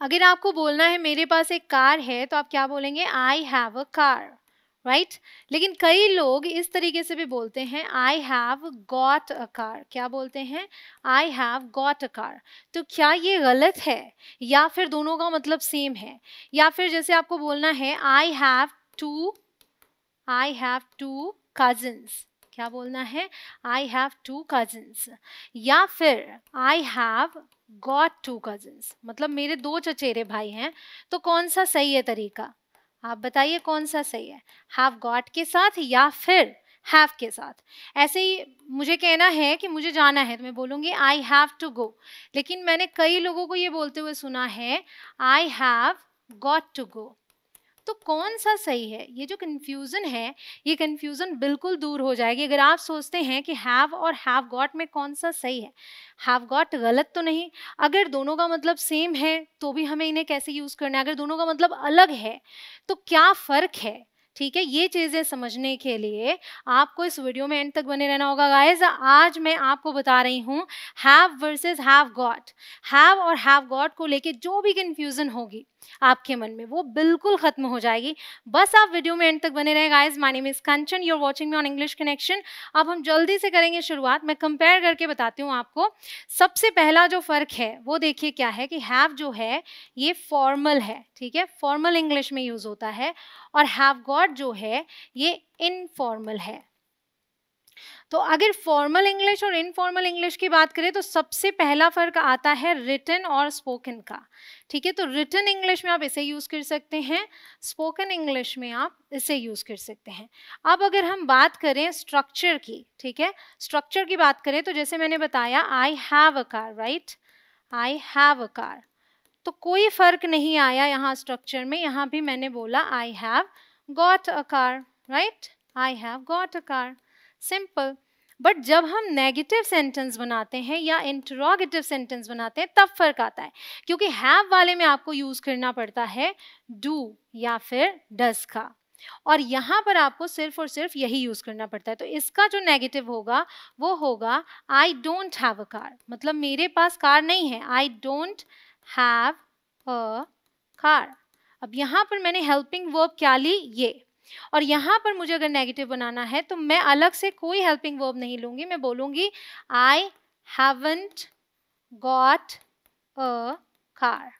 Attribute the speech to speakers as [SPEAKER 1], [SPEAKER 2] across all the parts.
[SPEAKER 1] अगर आपको बोलना है मेरे पास एक कार है तो आप क्या बोलेंगे, I have a car, right. लेकिन कई लोग इस तरीके से भी बोलते हैं, आई हैव गॉट अ कार। क्या बोलते हैं, आई हैव गॉट अ कार। तो क्या ये गलत है या फिर दोनों का मतलब सेम है? या फिर जैसे आपको बोलना है आई हैव टू कजिन्स, क्या बोलना है, आई हैव टू कजिन्स। या फिर I have got two cousins, मतलब मेरे 2 चचेरे भाई हैं। तो कौन सा सही है तरीका, आप बताइए कौन सा सही है, हैव गॉट के साथ या फिर हैव के साथ? ऐसे ही मुझे कहना है कि मुझे जाना है तो मैं बोलूँगी आई हैव टू गो। लेकिन मैंने कई लोगों को ये बोलते हुए सुना है, I have got to go. तो कौन सा सही है? ये जो कन्फ्यूज़न है, ये कन्फ्यूज़न बिल्कुल दूर हो जाएगी अगर आप सोचते हैं कि हैव और हैव गॉट में कौन सा सही है। हैव गॉट गलत तो नहीं, अगर दोनों का मतलब सेम है तो भी हमें इन्हें कैसे यूज़ करना है, अगर दोनों का मतलब अलग है तो क्या फ़र्क है, ठीक है। ये चीज़ें समझने के लिए आपको इस वीडियो में एंड तक बने रहना होगा गाइस। आज मैं आपको बता रही हूँ have versus have got. Have और हैव गॉट को लेके जो भी कन्फ्यूज़न होगी आपके मन में वो बिल्कुल खत्म हो जाएगी। बस आप वीडियो में एंड तक बने रहे guys. My name is Kanchan, you are watching me on English Connection. अब हम जल्दी से करेंगे शुरुआत। मैं कंपेयर करके बताती हूँ आपको। सबसे पहला जो फर्क है वो देखिए क्या है कि हैव जो है ये फॉर्मल है, ठीक है, फॉर्मल इंग्लिश में यूज होता है, और हैव गॉट जो है ये इनफॉर्मल है। तो अगर फॉर्मल इंग्लिश और इनफॉर्मल इंग्लिश की बात करें तो सबसे पहला फर्क आता है रिटन और स्पोकन का, ठीक है। तो रिटन इंग्लिश में आप इसे यूज कर सकते हैं, स्पोकन इंग्लिश में आप इसे यूज कर सकते हैं। अब अगर हम बात करें स्ट्रक्चर की, ठीक है, स्ट्रक्चर की बात करें तो जैसे मैंने बताया I have a car, right, I have a car. तो कोई फर्क नहीं आया यहाँ स्ट्रक्चर में, यहाँ भी मैंने बोला आई have got a car, right, I have got a car, simple. But जब हम नेगेटिव सेंटेंस बनाते हैं या इंटरोगेटिव सेंटेंस बनाते हैं तब फर्क आता है, क्योंकि हैव वाले में आपको यूज करना पड़ता है डू या फिर डज का, और यहाँ पर आपको सिर्फ और सिर्फ यही यूज करना पड़ता है। तो इसका जो नेगेटिव होगा वो होगा I don't have a car, मतलब मेरे पास कार नहीं है, I don't have a car. अब यहाँ पर मैंने हेल्पिंग वर्ब क्या ली, ये, और यहाँ पर मुझे अगर नेगेटिव बनाना है तो मैं अलग से कोई हेल्पिंग वर्ब नहीं लूंगी, मैं बोलूंगी I haven't got a car,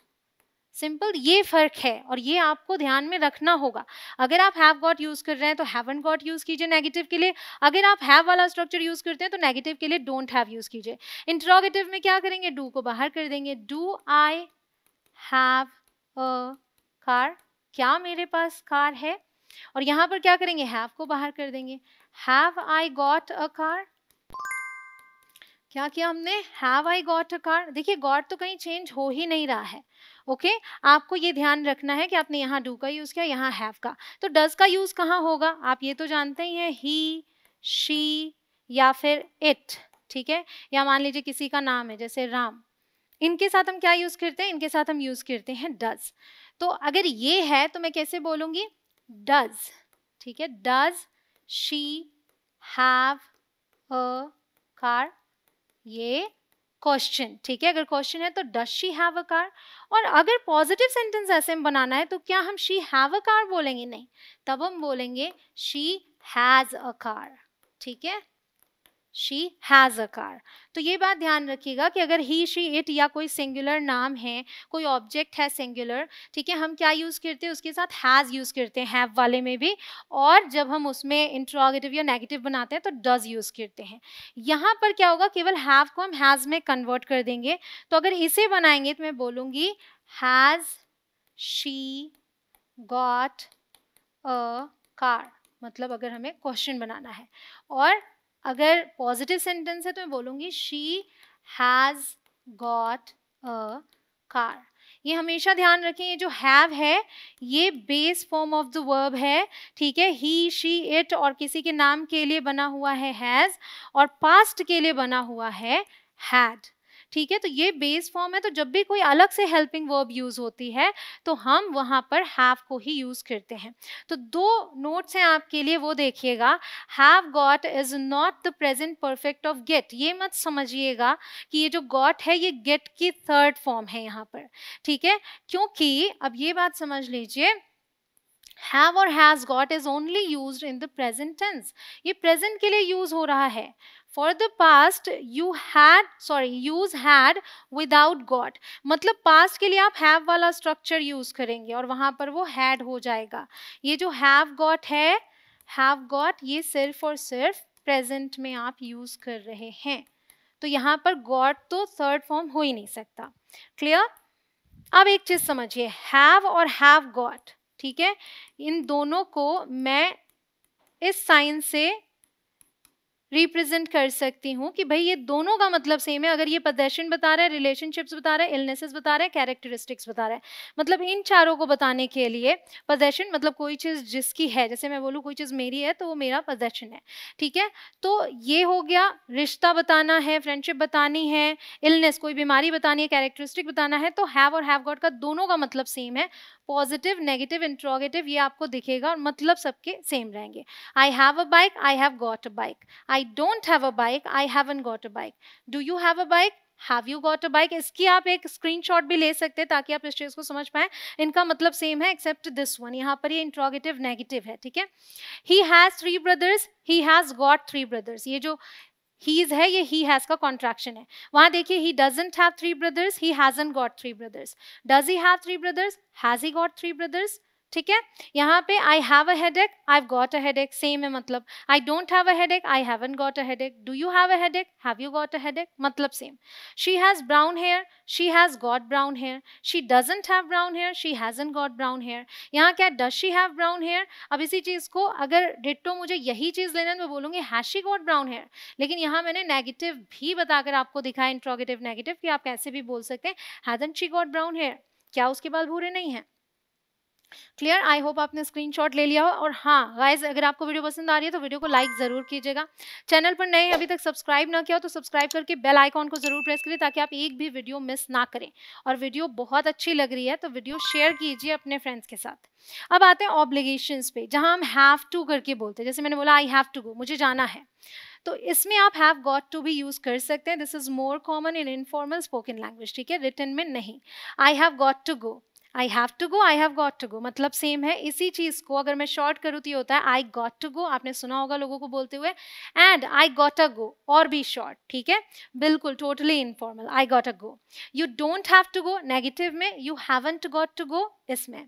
[SPEAKER 1] simple. ये फर्क है और ये आपको ध्यान में रखना होगा। अगर आप हैव गॉट यूज कर रहे हैं तो हैवंट गॉट यूज कीजिए नेगेटिव के लिए, अगर आप हैव वाला स्ट्रक्चर यूज करते हैं तो नेगेटिव के लिए डोंट हैव यूज कीजिए। इंटरोगेटिव में क्या करेंगे, डू को बाहर कर देंगे, do I have a car, क्या मेरे पास कार है, और यहाँ पर क्या करेंगे, हैव को बाहर कर देंगे, have I got a car. क्या किया हमने, have I got a car. देखिए गॉट तो कहीं चेंज हो ही नहीं रहा है, ओके। आपको ये ध्यान रखना है कि आपने यहाँ डू का यूज किया, यहाँ हैव का। तो डज का यूज कहाँ होगा, आप ये तो जानते ही हैं, ही, शी या फिर इट, ठीक है। या मान लीजिए किसी का नाम है जैसे राम, इनके साथ हम क्या यूज करते हैं, इनके साथ हम यूज करते हैं डज। तो अगर ये है तो मैं कैसे बोलूंगी, डज, ठीक है, does she have a car, ये क्वेश्चन, ठीक है। अगर क्वेश्चन है तो does she have a car. और अगर पॉजिटिव सेंटेंस ऐसे में बनाना है तो क्या हम शी हैव अ कार बोलेंगे, नहीं, तब हम बोलेंगे शी हैज अ कार, ठीक है, शी हैज अ कार। तो ये बात ध्यान रखिएगा कि अगर ही, शी, इट या कोई सिंगुलर नाम है, कोई ऑब्जेक्ट है सिंगुलर, ठीक है, हम क्या यूज करते हैं उसके साथ हैज यूज करते हैं, हैव वाले में भी, और जब हम उसमें इंट्रोगेटिव या नेगेटिव बनाते हैं तो डज यूज करते हैं। यहाँ पर क्या होगा, केवल हैव को हम हैज में कन्वर्ट कर देंगे। तो अगर इसे बनाएंगे तो मैं बोलूंगी has she got a car, मतलब अगर हमें क्वेश्चन बनाना है। और अगर पॉजिटिव सेंटेंस है तो मैं बोलूंगी she has got a car. ये हमेशा ध्यान रखें, ये जो हैव है ये base form of the verb है, ठीक है। ही, शी, इट और किसी के नाम के लिए बना हुआ है हैज, और पास्ट के लिए बना हुआ है हैड, ठीक है, तो ये बेस फॉर्म है, तो जब भी कोई अलग से हेल्पिंग वर्ब यूज होती है तो हम वहां पर हैव को ही यूज करते हैं। तो दो नोट्स हैं आपके लिए, वो देखिएगा। Have got is not the present perfect of get. ये मत समझिएगा कि ये जो गॉट है ये गेट की थर्ड फॉर्म है यहाँ पर, ठीक है, क्योंकि अब ये बात समझ लीजिए, have और has got is only used in the present tense। ये present के लिए यूज हो रहा है। For the past you had, use had without got, मतलब past के लिए आप have वाला structure यूज करेंगे और वहां पर वो had हो जाएगा। ये जो have got है, have got, ये सिर्फ और सिर्फ present में आप यूज कर रहे हैं, तो यहाँ पर got तो थर्ड फॉर्म हो ही नहीं सकता। क्लियर? अब एक चीज समझिए, have और have got, ठीक है, इन दोनों को मैं इस साइन से रिप्रेजेंट कर सकती हूँ कि भाई ये दोनों का मतलब सेम है। अगर ये पोजेशन बता रहा है, रिलेशनशिप्स बता रहा है, इलनेसेस बता रहा है, कैरेक्टरिस्टिक्स बता रहा है, मतलब इन चारों को बताने के लिए पोजेशन मतलब कोई चीज़ जिसकी है, जैसे मैं बोलूँ कोई चीज़ मेरी है तो वो मेरा पोजेशन है, ठीक है, तो ये हो गया। रिश्ता बताना है, फ्रेंडशिप बतानी है, इलनेस कोई बीमारी बतानी है, कैरेक्टरिस्टिक बताना है, तो हैव और हैव गॉट का दोनों का मतलब सेम है। पॉजिटिव, नेगेटिव, इंट्रोगेटिव ये आपको दिखेगा और मतलब सबके सेम रहेंगे। I have a bike, I have got a bike. I don't have a bike, I haven't got a bike. Do you have a bike? Have you got a bike? इसकी आप एक स्क्रीनशॉट भी ले सकते हैं ताकि आप इस चीज को समझ पाएं। इनका मतलब सेम है एक्सेप्ट दिस वन, यहाँ पर ये इंट्रोगेटिव नेगेटिव है, ठीक है। He has 3 brothers, he has got 3 brothers। ये जो he's है ये he has का कॉन्ट्रैक्शन है। वहां देखिए he doesn't have 3 brothers, he hasn't got 3 brothers। Does he have 3 brothers? Has he got 3 brothers? ठीक है, यहाँ पे I have a headache, I've got a headache, same है मतलब। I don't have a headache, I haven't got a headache। Do you have a headache? Have you got a headache? मतलब same. She has brown hair, she has got brown hair। She doesn't have brown hair, she hasn't got brown hair। यहाँ क्या does she have brown hair? अब इसी चीज को अगर ditto मुझे यही चीज लेना है तो मैं बोलूंगी has she got brown hair। लेकिन यहाँ मैंने नेगेटिव भी बताकर आपको दिखाया, इंट्रोगेटिव नेगेटिव, कि आप कैसे भी बोल सकते हैं hasn't she got brown hair, क्या उसके बाल भूरे नहीं है। क्लियर? आई होप आपने स्क्रीनशॉट ले लिया हो। और हाँ गाइज, अगर आपको वीडियो पसंद आ रही है तो वीडियो को लाइक जरूर कीजिएगा। चैनल पर नए अभी तक सब्सक्राइब ना किया हो तो सब्सक्राइब करके बेल आइकॉन को जरूर प्रेस करिए ताकि आप एक भी वीडियो मिस ना करें। और वीडियो बहुत अच्छी लग रही है तो वीडियो शेयर कीजिए अपने फ्रेंड्स के साथ। अब आते हैं ऑब्लिगेशंस पे, जहां हम हैव टू करके बोलते हैं। जैसे मैंने बोला आई हैव टू गो, मुझे जाना है, तो इसमें आप हैव गॉट टू भी यूज कर सकते हैं। This is more common in informal spoken language, ठीक है, रिटन में नहीं। I have got to go, I have to go, I have got to go, मतलब सेम है। इसी चीज को अगर मैं शॉर्ट करूँ तो ये होता है आई गॉट टू गो। आपने सुना होगा लोगों को बोलते हुए, एंड आई गॉट अ गो, और भी शॉर्ट, ठीक है, बिल्कुल totally informal, I got a go. You don't have to go negative में, you haven't got to go इसमें।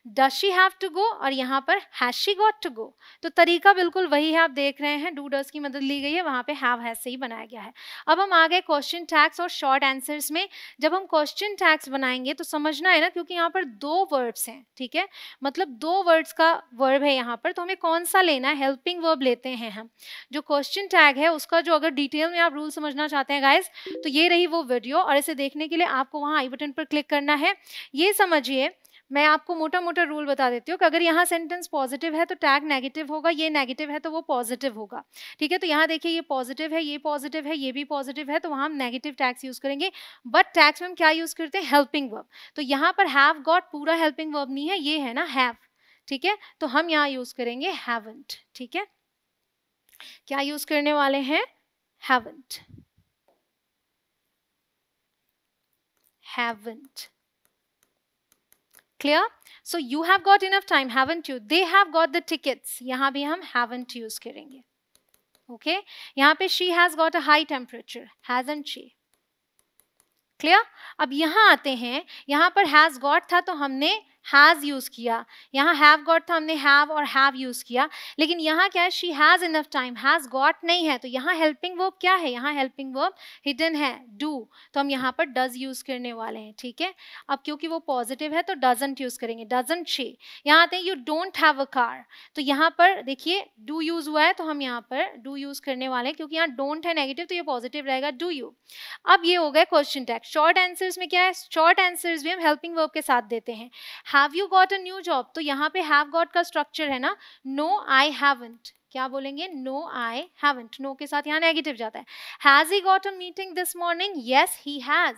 [SPEAKER 1] Does she have to go, और यहाँ पर has she got to go. तो तरीका बिल्कुल वही है, आप देख रहे हैं डू डज की मदद ली गई है, वहां पे हैव हैज से ही बनाया गया है। अब हम आ गए क्वेश्चन टैग्स और शॉर्ट आंसर्स में। जब हम क्वेश्चन टैग्स बनाएंगे तो समझना है ना, क्योंकि यहाँ पर 2 वर्ड्स हैं, ठीक है, मतलब 2 वर्ड्स का वर्ब है यहाँ पर, तो हमें कौन सा लेना है, हेल्पिंग वर्ब लेते हैं हम। जो क्वेश्चन टैग है उसका जो अगर डिटेल में आप रूल समझना चाहते हैं गाइस, तो ये रही वो वीडियो, और इसे देखने के लिए आपको वहाँ आई बटन पर क्लिक करना है। ये समझिए, मैं आपको मोटा मोटा रूल बता देती हूँ कि अगर यहाँ सेंटेंस पॉजिटिव है तो टैग नेगेटिव होगा, ये नेगेटिव है तो वो पॉजिटिव होगा, ठीक है। तो यहाँ देखिए ये पॉजिटिव है, ये पॉजिटिव है, ये भी पॉजिटिव है, तो वहाँ हम नेगेटिव टैग्स यूज करेंगे। बट टैग्स में हम क्या यूज करते हैं, हेल्पिंग वर्ब। तो यहाँ पर हैव गॉट पूरा हेल्पिंग वर्ब नहीं है, ये है ना हैव, ठीक है, तो हम यहाँ यूज करेंगे हैवंट, ठीक है। क्या यूज करने वाले हैं, haven't, haven't. Clear? So you have got enough time, haven't you? They have got the tickets. यहाँ भी हम haven't use करेंगे. Okay? यहाँ पे she has got a high temperature. Hasn't she? Clear? अब यहाँ आते हैं, यहाँ पर has got था तो हमने हैज यूज किया, यहाँ हैव गॉट था हमने हैव और हैव यूज किया, लेकिन यहाँ क्या है, she has enough time, has got नहीं है, तो यहाँ हेल्पिंग वर्ब क्या है, यहाँ हेल्पिंग वर्ब हिडन है, डू, तो हम यहाँ पर डज यूज करने वाले हैं, ठीक है। अब क्योंकि वो पॉजिटिव है तो डजंट यूज करेंगे, डजंट शी। यहाँ आते हैं you don't have a car, तो यहाँ पर देखिए डू यूज हुआ है तो हम यहाँ पर डू यूज करने वाले हैं, क्योंकि यहाँ डोंट है नेगेटिव तो ये पॉजिटिव रहेगा, डू यू। अब ये हो गए क्वेश्चन टैग। शॉर्ट आंसर्स में क्या है, शॉर्ट आंसर्स भी हम हेल्पिंग वर्ब के साथ देते हैं। Have you got a new job, तो यहाँ पे हैव गॉट का स्ट्रक्चर है ना, नो आई हैवंट, क्या बोलेंगे? No I haven't. नो के साथ यहाँ नेगेटिव जाता है। Has he got a meeting this morning? Yes he has.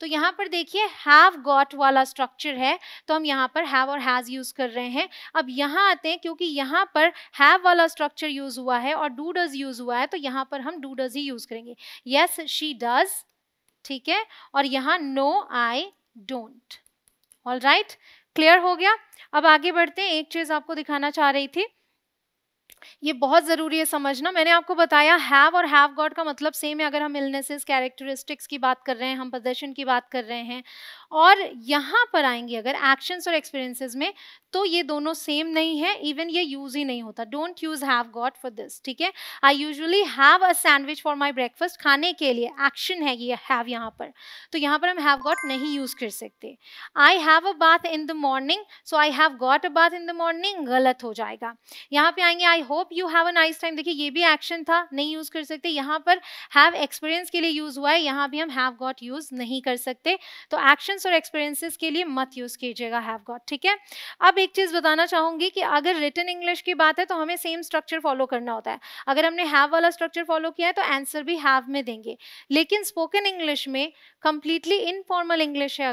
[SPEAKER 1] तो यहाँ पर देखिए हैव गॉट वाला स्ट्रक्चर है, तो हम यहाँ पर हैव और हैज यूज कर रहे हैं। अब यहाँ आते हैं, क्योंकि यहाँ पर हैव वाला स्ट्रक्चर यूज हुआ है और डू डज यूज हुआ है, तो यहाँ पर हम डू डज ही यूज करेंगे। यस शी डज, ठीक है, और यहाँ no I don't. All right, clear हो गया। अब आगे बढ़ते हैं। एक चीज आपको दिखाना चाह रही थी, ये बहुत जरूरी है समझना। मैंने आपको बताया हैव और हैव गॉट का मतलब सेम है अगर हम इलनेसेस, कैरेक्टरिस्टिक्स की बात कर रहे हैं, हम पोजीशन की बात कर रहे हैं। और यहाँ पर आएंगे अगर एक्शंस और एक्सपीरियंसेस में, तो ये दोनों सेम नहीं है, इवन ये यूज ही नहीं होता। Don't use have got for this, ठीक है। I usually have a sandwich for my breakfast, खाने के लिए एक्शन है ये हैव यहाँ पर, तो यहाँ पर हम हैव गॉट नहीं यूज कर सकते। I have a bath in the morning, so I have got a bath in the morning, गलत हो जाएगा। यहाँ पे आएंगे I hope you have a nice time, देखिए ये भी एक्शन था, नहीं यूज कर सकते। यहाँ पर हैव एक्सपीरियंस के लिए यूज हुआ है, यहाँ भी हम हैव गॉट यूज नहीं कर सकते। तो एक्शन और एक्सपीरियंसेस के लिए मत यूज कीजिएगा हैव गॉट, ठीक है। अब एक चीज बताना चाहूंगी कि अगर रिटन इंग्लिश की बात है तो हमें सेम स्ट्रक्चर फॉलो करना होता है। अगर हमने हैव वाला स्ट्रक्चर फॉलो किया है तो आंसर भी हैव में देंगे। लेकिन स्पोकन इंग्लिश में कंप्लीटली इनफॉर्मल इंग्लिश है,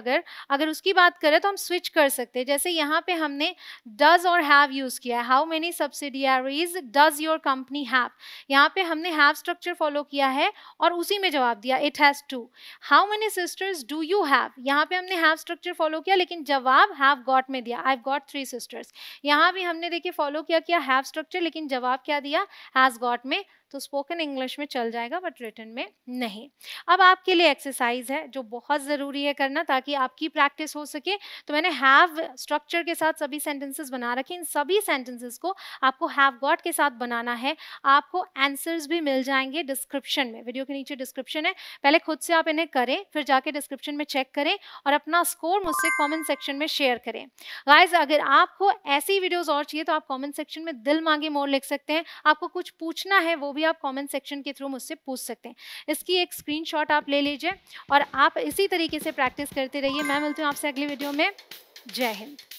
[SPEAKER 1] अगर उसकी बात करें तो हम स्विच कर सकते हैं। जैसे यहाँ पे हमने डज और हैव यूज किया है, how many subsidiaries does your company have, यहाँ पे हमने हैव स्ट्रक्चर फॉलो किया है और उसी में जवाब दिया it has two. How many sisters do you have, यहाँ पे हमने हैव स्ट्रक्चर फॉलो किया लेकिन जवाब हैव गॉट में दिया, आई हैव गॉट 3 सिस्टर्स। यहाँ भी हमने देखिए फॉलो किया हैव स्ट्रक्चर, लेकिन जवाब क्या दिया, हैज गॉट में। तो स्पोकन इंग्लिश में चल जाएगा बट रिटन में नहीं। अब आपके लिए एक्सरसाइज है जो बहुत ज़रूरी है करना ताकि आपकी प्रैक्टिस हो सके। तो मैंने हैव स्ट्रक्चर के साथ सभी सेंटेंसेस बना रखे, इन सभी सेंटेंसेस को आपको हैव गॉट के साथ बनाना है। आपको आंसर्स भी मिल जाएंगे डिस्क्रिप्शन में, वीडियो के नीचे डिस्क्रिप्शन है, पहले खुद से आप इन्हें करें, फिर जाके डिस्क्रिप्शन में चेक करें और अपना स्कोर मुझसे कॉमेंट सेक्शन में शेयर करें। गाइज अगर आपको ऐसी वीडियोज़ और चाहिए तो आप कॉमेंट सेक्शन में दिल मांगे मोर लिख सकते हैं। आपको कुछ पूछना है वो भी आप कमेंट सेक्शन के थ्रू मुझसे पूछ सकते हैं। इसकी एक स्क्रीनशॉट आप ले लीजिए और आप इसी तरीके से प्रैक्टिस करते रहिए। मैं मिलती हूँ आपसे अगली वीडियो में। जय हिंद।